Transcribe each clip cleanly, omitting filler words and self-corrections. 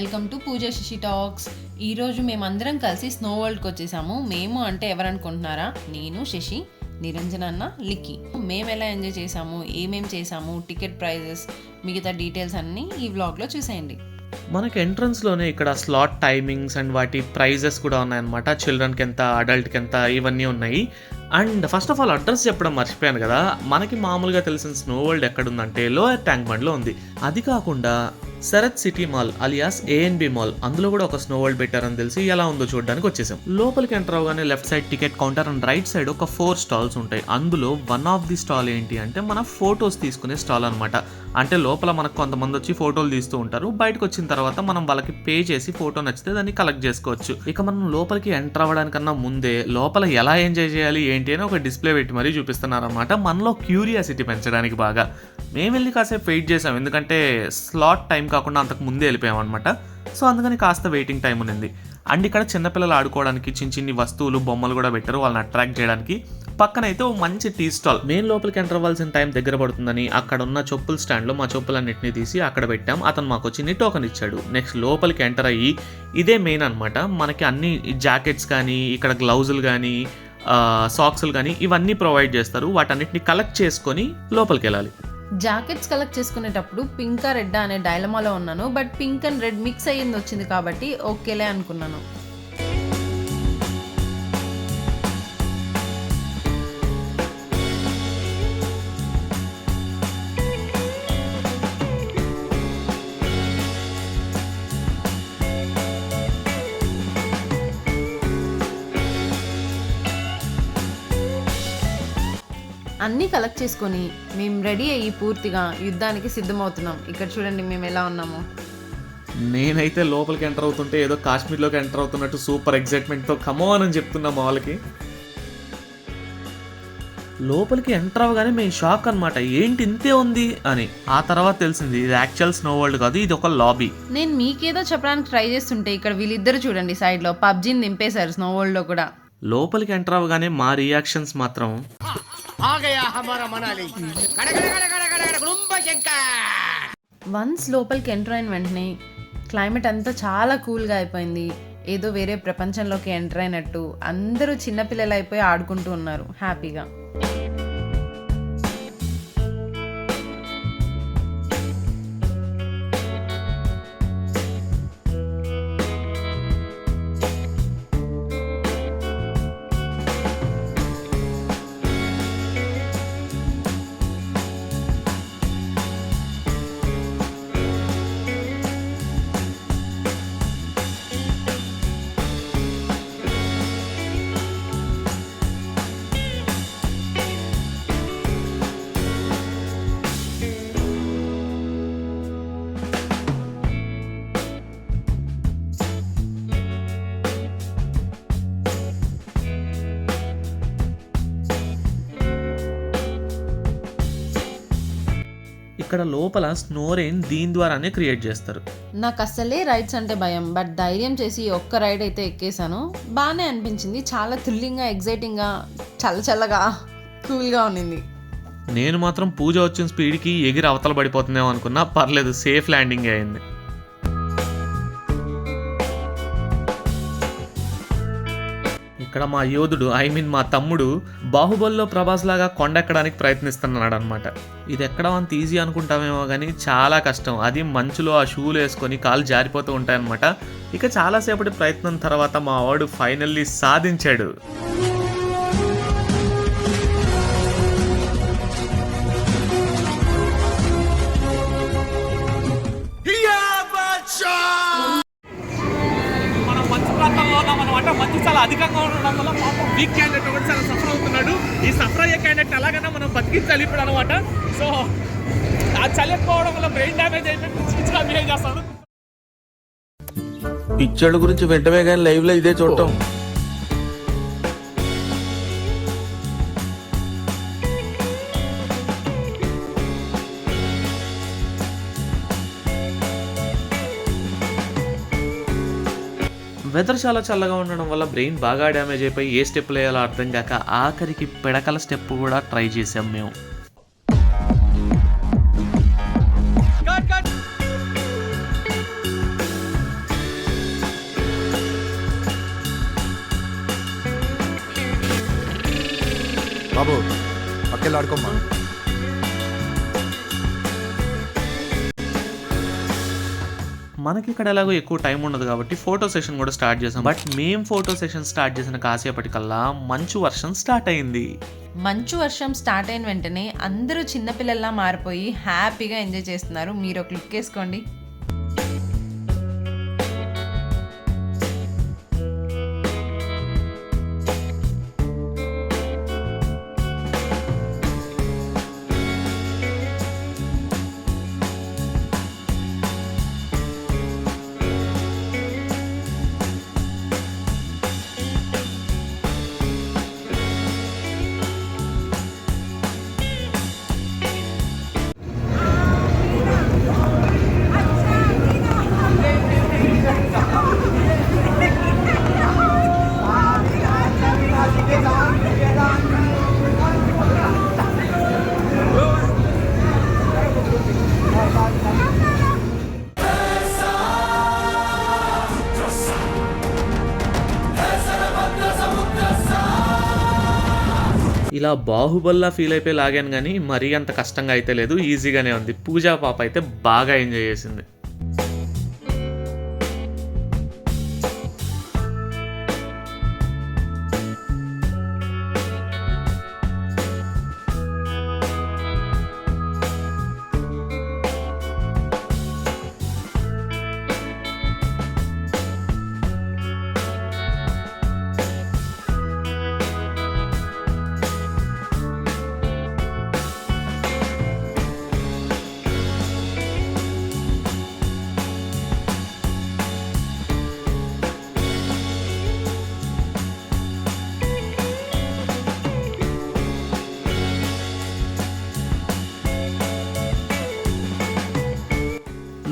Welcome to Pooja Sashi talks. ఈరోజు మేమందరం కలిసి స్నో వరల్డ్కి వచ్చేసాము. మేము అంటే ఎవరనుకుంటున్నారా, నేను, శశి, నిరంజన్ అన్న, లిక్కీ. మేము ఎలా ఎంజాయ్ చేసాము, ఏమేం చేసాము, టికెట్ ప్రైజెస్, మిగతా డీటెయిల్స్ అన్నీ ఈ వ్లాగ్లో చూసేయండి. మనకి ఎంట్రన్స్లోనే ఇక్కడ స్లాట్ టైమింగ్స్ అండ్ వాటి ప్రైజెస్ కూడా ఉన్నాయన్నమాట. చిల్డ్రన్కి ఎంత, అడల్ట్కి ఎంత, ఇవన్నీ ఉన్నాయి. And first of all address చెప్పడం మర్చిపోయాను కదా. మనకి మామూలుగా తెలిసిన స్నో వరల్డ్ ఎక్కడుందంటే లోయర్ ట్యాంక్ బండ్లో ఉంది. అది కాకుండా Sharath city mall alias ANB mall, అందులో కూడా ఒక స్నో వరల్డ్ పెట్టారని తెలిసి ఎలా ఉందో చూడడానికి వచ్చేసాం. లోపలికి ఎంటర్ అవగానే left side ticket counter and right side ఒక 4 స్టాల్స్ ఉంటాయి. అందులో వన్ ఆఫ్ ది స్టాల్ ఏంటి అంటే మన ఫొటోస్ తీసుకునే స్టాల్ అనమాట. అంటే లోపల మనకు కొంతమంది వచ్చి ఫోటోలు తీస్తూ ఉంటారు. బయటకు వచ్చిన తర్వాత మనం వాళ్ళకి పే చేసి ఫోటో నచ్చితే దాన్ని కలెక్ట్ చేసుకోవచ్చు. ఇక మనం లోపలికి ఎంటర్ అవ్వడానికన్నా ముందే లోపల ఎలా ఎంజాయ్ చేయాలి ఏంటి అని ఒక డిస్ప్లే పెట్టి మరీ చూపిస్తున్నారనమాట. మనలో క్యూరియాసిటీ పెంచడానికి బాగా. మేము వెళ్ళి కాసేపు వెయిట్ చేసాం, ఎందుకంటే స్లాట్ టైం కాకుండా అంతకు ముందే వెళ్ళిపోయాం అనమాట. సో అందుకని కాస్త వెయిటింగ్ టైం ఉంది. అండ్ ఇక్కడ చిన్నపిల్లలు ఆడుకోవడానికి చిన్న చిన్ని వస్తువులు, బొమ్మలు కూడా పెట్టారు వాళ్ళని అట్రాక్ట్ చేయడానికి. పక్కనైతే ఓ మంచి టీ స్టాల్. మెయిన్ లోపలికి ఎంటర్ అవ్వాల్సిన టైం దగ్గర పడుతుందని అక్కడ ఉన్న చెప్పుల స్టాండ్లో మా చెప్పులన్నింటినీ తీసి అక్కడ పెట్టాం. అతను మాకు వచ్చి టోకెన్ ఇచ్చాడు. నెక్స్ట్ లోపలికి ఎంటర్ అయ్యి ఇదే మెయిన్ అనమాట. మనకి అన్ని జాకెట్స్ కానీ, ఇక్కడ గ్లౌజులు కానీ, సాక్స్లు కానీ ఇవన్నీ ప్రొవైడ్ చేస్తారు. వాటన్నిటిని కలెక్ట్ చేసుకొని లోపలికి వెళ్ళాలి. జాకెట్స్ కలెక్ట్ చేసుకునేటప్పుడు పింకా రెడ్డా అనే డైలమాలో ఉన్నాను. But pink and red mix అయ్యింది వచ్చింది కాబట్టి ఓకేలే అనుకున్నాను. అన్నీ కలెక్ట్ చేసుకొని మేము రెడీ అయ్యి పూర్తిగా యుద్ధానికి సిద్ధమవుతున్నాం. ఇక్కడ చూడండి మేము ఎలా ఉన్నామో. నేనైతే లోపలికి ఎంటర్ అవుతుంటే ఏదో కాశ్మీర్లోకి ఎంటర్ అవుతున్నట్టు సూపర్ ఎగ్జైట్మెంట్తో కమోన్ అని చెప్తున్నా మా వాళ్ళకి. లోపలికి ఎంటర్ అవ్వగానే మేము షాక్ అనమాట, ఏంటి ఇంతే ఉంది అని. ఆ తర్వాత తెలిసింది ఇది యాక్చువల్ స్నో వరల్డ్ కాదు, ఇది ఒక లాబీ. నేను మీకేదో చెప్పడానికి ట్రై చేస్తుంటే ఇక్కడ వీళ్ళిద్దరు చూడండి సైడ్లో పబ్జీని నింపేశారు స్నో వరల్డ్లో కూడా. లోపలికి ఎంటర్ అవ్వగానే మా రియాక్షన్స్ మాత్రం వన్స్ లోపలికి ఎంటర్ అయిన వెంటనే క్లైమేట్ అంతా చాలా కూల్గా అయిపోయింది. ఏదో వేరే ప్రపంచంలోకి ఎంటర్ అయినట్టు అందరూ చిన్నపిల్లలు అయిపోయి ఆడుకుంటూ ఉన్నారు హ్యాపీగా. ఇక్కడ లోపల స్నో రెయిన్ దీని ద్వారానే క్రియేట్ చేస్తారు. నాకు అస్సలే రైడ్స్ అంటే భయం, బట్ ధైర్యం చేసి ఒక్క రైడ్ అయితే ఎక్కేసాను. బాగానే అనిపించింది, చాలా థ్రిల్లింగ్గా, ఎగ్జైటింగ్గా, చల్లగా కూల్గా ఉన్నింది. నేను మాత్రం పూజ వచ్చిన స్పీడ్కి ఎగిరి అవతల పడిపోతుందేమో అనుకున్నా. పర్లేదు, సేఫ్ ల్యాండింగ్ అయింది. ఇక్కడ మా యోధుడు, మా తమ్ముడు బాహుబలిలో ప్రభాస్ లాగా కొండ ఎక్కడానికి ప్రయత్నిస్తున్నాడు అనమాట. ఇది ఎక్కడం అంత ఈజీ అనుకుంటామేమో కానీ చాలా కష్టం. అది మంచులో ఆ షూలు వేసుకొని కాలు జారిపోతూ ఉంటాయన్నమాట. ఇక చాలాసేపటి ప్రయత్నం తర్వాత మా వాడు ఫైనల్లీ సాధించాడు. మంచి చాలా అధికంగా ఉండడం వల్ల పాపం వీక్ క్యాండిడేట్ ఒకటి చాలా సఫర్ అవుతున్నాడు. ఈ సఫర్ అయ్యే క్యాండిడేట్ ఎలాగైనా మనం బతికించాలి ఇప్పుడు అనమాట. సో ఆ చలి ఎక్కువడం వల్ల బ్రెయిన్ డ్యామేజ్ అయిపోయి బిహేవ్ చేస్తాడు. పిక్చర్ల గురించి వెంటనే కానీ లైవ్ లో ఇదే చూడటం. వెదర్ చాలా చల్లగా ఉండడం వల్ల బ్రెయిన్ బాగా డ్యామేజ్ అయిపోయి ఏ స్టెప్ వేయాలో అర్థం కాక ఆఖరికి పిడకల స్టెప్ కూడా ట్రై చేసాం మేము. బాబు పక్కెళ్ళి ఆడుకోమ్మా. మనకి ఇక్కడ ఎలాగో ఎక్కువ టైం ఉండదు కాబట్టి ఫోటో సెషన్ కూడా స్టార్ట్ చేసాం. బట్ మేము ఫోటో సెషన్ స్టార్ట్ చేసిన కాసేపటికల్లా మంచు వర్షం స్టార్ట్ అయింది. మంచు వర్షం స్టార్ట్ అయిన వెంటనే అందరూ చిన్నపిల్లల్లా మారిపోయి హ్యాపీగా ఎంజాయ్ చేస్తున్నారు. మీరు ఒక లుక్ వేసుకోండి. ఇలా బాహుబల్లా ఫీల్ అయిపోయి లాగాను కానీ మరీ అంత కష్టంగా అయితే లేదు, ఈజీగానే ఉంది. పూజా పాప అయితే బాగా ఎంజాయ్ చేసింది.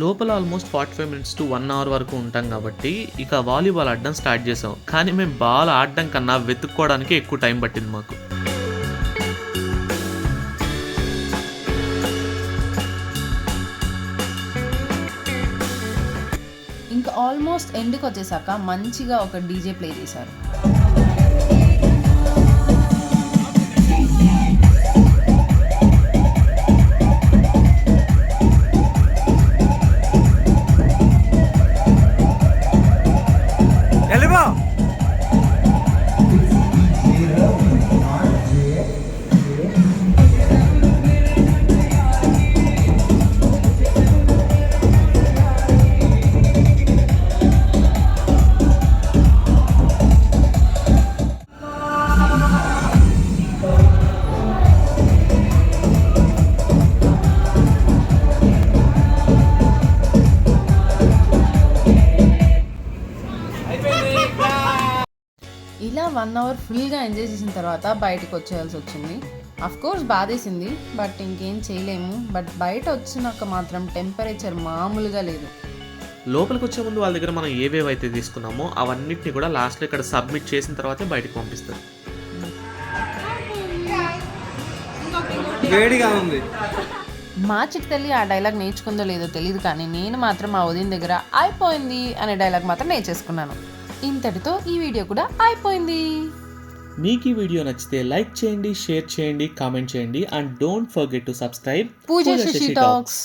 లోపల ఆల్మోస్ట్ 45 minutes to 1 hour వరకు ఉంటాం కాబట్టి ఇక వాలీబాల్ ఆడడం స్టార్ట్ చేసాం. కానీ మేము బాల్ ఆడడం కన్నా వెతుక్కోవడానికి ఎక్కువ టైం పట్టింది మాకు. ఇంకా ఆల్మోస్ట్ ఎండ్కి వచ్చేసాక మంచిగా ఒక డీజే ప్లే చేశారు. ఇలా 1 hour ఫుల్గా ఎంజాయ్ చేసిన తర్వాత బయటకు వచ్చేయాల్సి వచ్చింది. కోర్స్ బాధేసింది, బట్ ఇంకేం చేయలేము. బట్ బయట వచ్చినాక మాత్రం టెంపరేచర్ మామూలుగా లేదు. లోపలికి వచ్చే ముందు వాళ్ళ దగ్గర మనం ఏవేవైతే తీసుకున్నామో అవన్నిటిని కూడా లాస్ట్లో ఇక్కడ సబ్మిట్ చేసిన తర్వాతే బయటకు పంపిస్తారు. వేడిగా ఉంది. మా చిట్టి తల్లి ఆ డైలాగ్ నేర్చుకుందో లేదో తెలియదు, కానీ నేను మాత్రం మా ఉదయం దగ్గర అయిపోయింది అనే డైలాగ్ మాత్రం నేర్చేసుకున్నాను. ఇంతటితో ఈ వీడియో కూడా అయిపోయింది. మీకు ఈ వీడియో నచ్చితే లైక్ చేయండి, షేర్ చేయండి, కామెంట్ చేయండి and don't forget to subscribe Pooja Sashi talks.